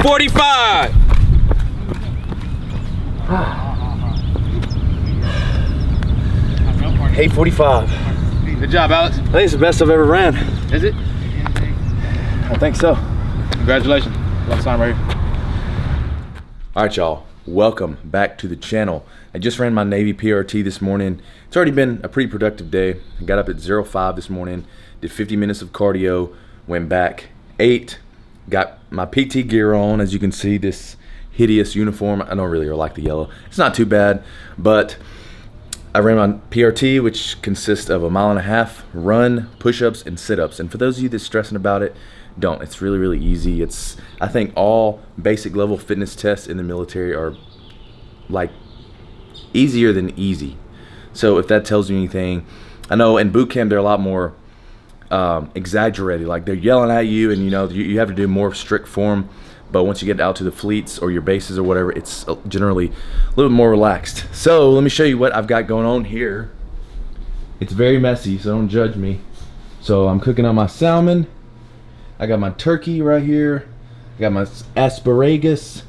45. Hey, 45. Good job, Alex. I think it's the best I've ever ran. Is it? I think so. Congratulations. Last time right here. All right, y'all. Welcome back to the channel. I just ran my Navy PRT this morning. It's already been a pretty productive day. I got up at 05 this morning, did 50 minutes of cardio, went back, ate, got my PT gear on. As you can see, this hideous uniform. I don't really like the yellow. It's not too bad, but I ran my PRT, which consists of a 1.5 mile run, push-ups, and sit-ups. And for those of you that's stressing about it, don't. It's really, really easy. I think all basic level fitness tests in the military are like easier than easy. So if that tells you anything, I know in boot camp they're a lot more exaggerated. Like they're yelling at you, and you have to do more strict form. But once you get out to the fleets or your bases or whatever, it's generally a little bit more relaxed. So let me show you what I've got going on here. It's very messy, so don't judge me. So I'm cooking on my salmon. I got my turkey right here. I got my asparagus,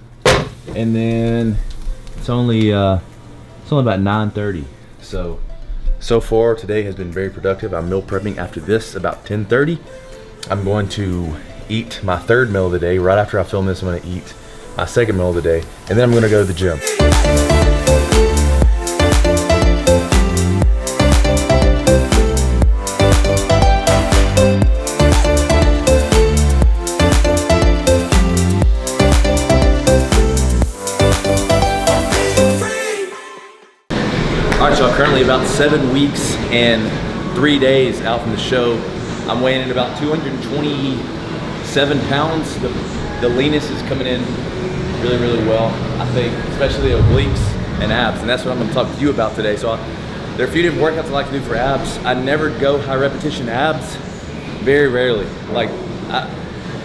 and then it's only about 9:30. So far today has been very productive. I'm meal prepping after this about 10:30. I'm going to eat my third meal of the day. Right after I film this, I'm going to eat my second meal of the day, and then I'm going to go to the gym. Alright, y'all, currently about 7 weeks and 3 days out from the show. I'm weighing in about 227 pounds. The leanness is coming in really, really well, I think, especially obliques and abs, and that's what I'm gonna talk to you about today. So there are a few different workouts I like to do for abs. I never go high repetition abs, very rarely. Like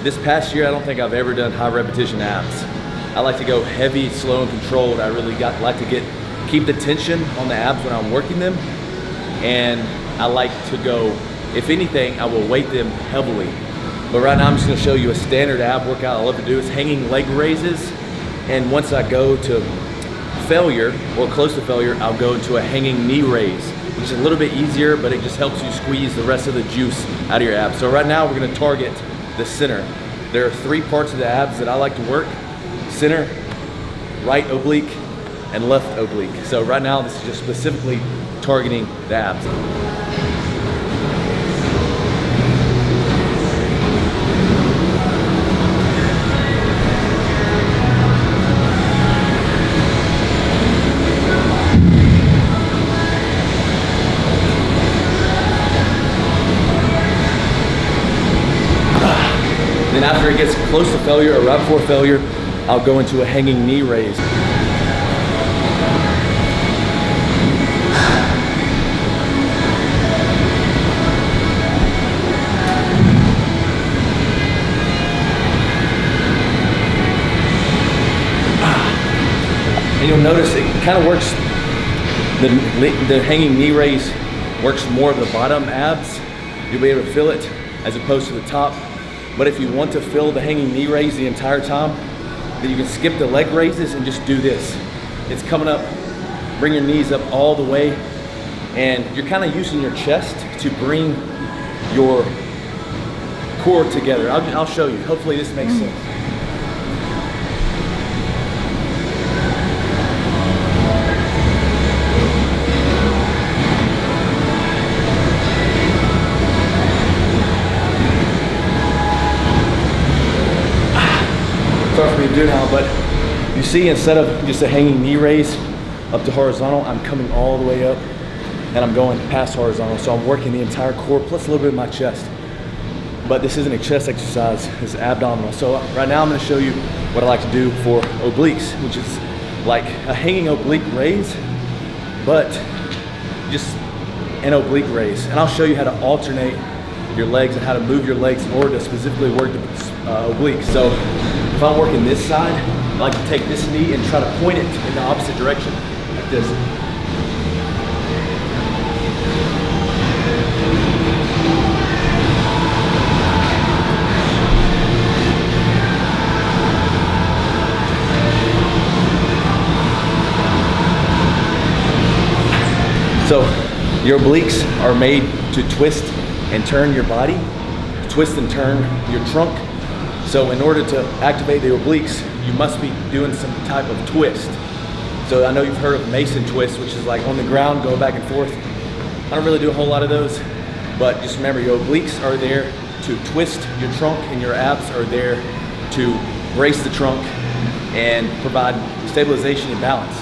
this past year, I don't think I've ever done high repetition abs. I like to go heavy, slow, and controlled. I really like to keep the tension on the abs when I'm working them, and I like to go, if anything, I will weight them heavily. But right now I'm just gonna show you a standard ab workout I love to do. It's hanging leg raises, and once I go to failure or close to failure, I'll go into a hanging knee raise, which is a little bit easier, but it just helps you squeeze the rest of the juice out of your abs. So right now we're gonna target the center. There are 3 parts of the abs that I like to work: center, right oblique, and left oblique. So right now this is just specifically targeting the abs. Then after it gets close to failure or right before failure, I'll go into a hanging knee raise. And you'll notice it kind of works, the hanging knee raise works more of the bottom abs. You'll be able to feel it as opposed to the top. But if you want to feel the hanging knee raise the entire time, then you can skip the leg raises and just do this. It's coming up, bring your knees up all the way, and you're kind of using your chest to bring your core together. I'll show you. Hopefully this makes sense. It's hard for me to do now, but you see, instead of just a hanging knee raise up to horizontal, I'm coming all the way up and I'm going past horizontal. So I'm working the entire core plus a little bit of my chest. But this isn't a chest exercise, it's abdominal. So right now I'm gonna show you what I like to do for obliques, which is like a hanging oblique raise, but just an oblique raise. And I'll show you how to alternate your legs and how to move your legs in order to specifically work the obliques. So if I'm working this side, I like to take this knee and try to point it in the opposite direction, like this. So your obliques are made to twist and turn your body, twist and turn your trunk. So in order to activate the obliques, you must be doing some type of twist. So I know you've heard of Mason twist, which is like on the ground, going back and forth. I don't really do a whole lot of those, but just remember your obliques are there to twist your trunk and your abs are there to brace the trunk and provide stabilization and balance.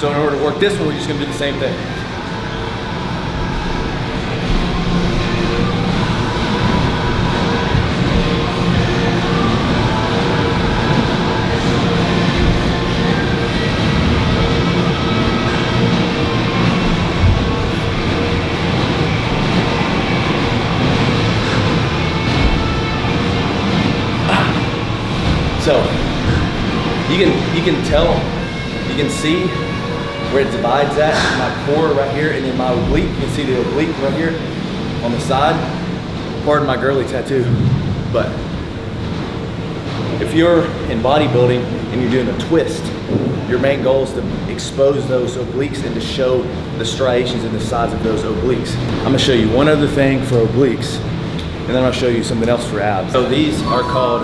So in order to work this one, we're just gonna do the same thing. So you can tell, you can see where it divides at, my core right here, and then my oblique. You can see the oblique right here on the side. Pardon my girly tattoo, but if you're in bodybuilding and you're doing a twist, your main goal is to expose those obliques and to show the striations in the sides of those obliques. I'm gonna show you one other thing for obliques, and then I'll show you something else for abs. So these are called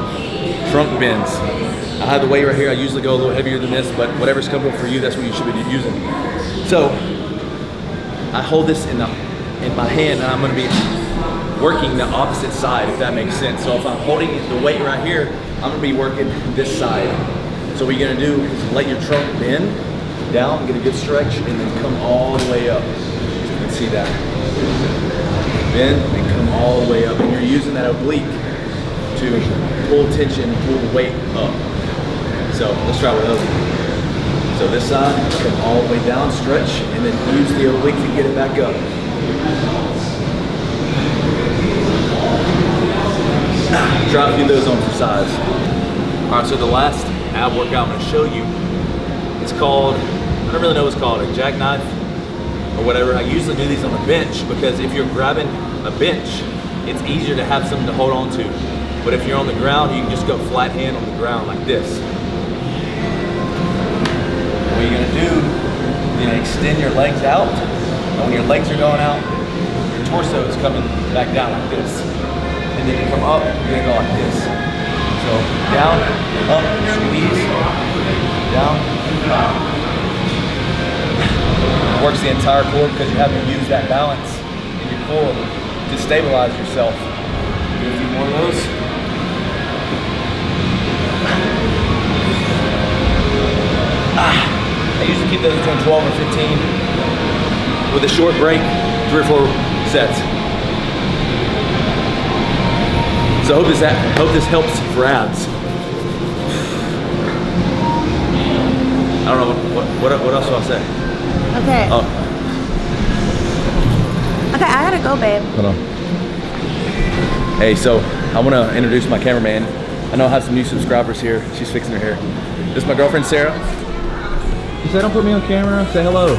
trunk bends. I have the weight right here. I usually go a little heavier than this, but whatever's comfortable for you, that's what you should be using. So I hold this in my hand, and I'm gonna be working the opposite side, if that makes sense. So if I'm holding the weight right here, I'm gonna be working this side. So what you're gonna do is let your trunk bend down, get a good stretch, and then come all the way up. You can see that. Bend and come all the way up, and you're using that oblique to pull tension, pull weight up. So let's try with those. So this side, come all the way down, stretch, and then use the oblique to get it back up. Try a few of those on for size. All right, so the last ab workout I'm gonna show you, it's called, I don't really know what it's called, a jackknife or whatever. I usually do these on a bench because if you're grabbing a bench, it's easier to have something to hold on to. But if you're on the ground, you can just go flat hand on the ground like this. What you're gonna do, you're gonna extend your legs out, and when your legs are going out, your torso is coming back down like this. And then you come up, you're gonna go like this. So down, up, squeeze, down, up. Works the entire core because you have to use that balance in your core to stabilize yourself. Do a few more of those. I usually keep those between 12 and 15 with a short break, 3 or 4 sets. So I hope this helps for abs. I don't know, what else do I say? Okay. Oh. Okay, I gotta go, babe. Hold on. Hey, so I want to introduce my cameraman. I know I have some new subscribers here. She's fixing her hair. This is my girlfriend, Sarah. She said, don't put me on camera. Say hello.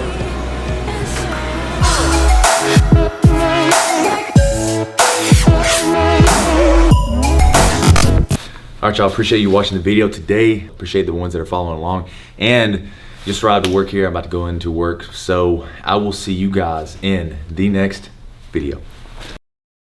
All right, y'all, appreciate you watching the video today. Appreciate the ones that are following along. And just arrived to work here. I'm about to go into work. So I will see you guys in the next video.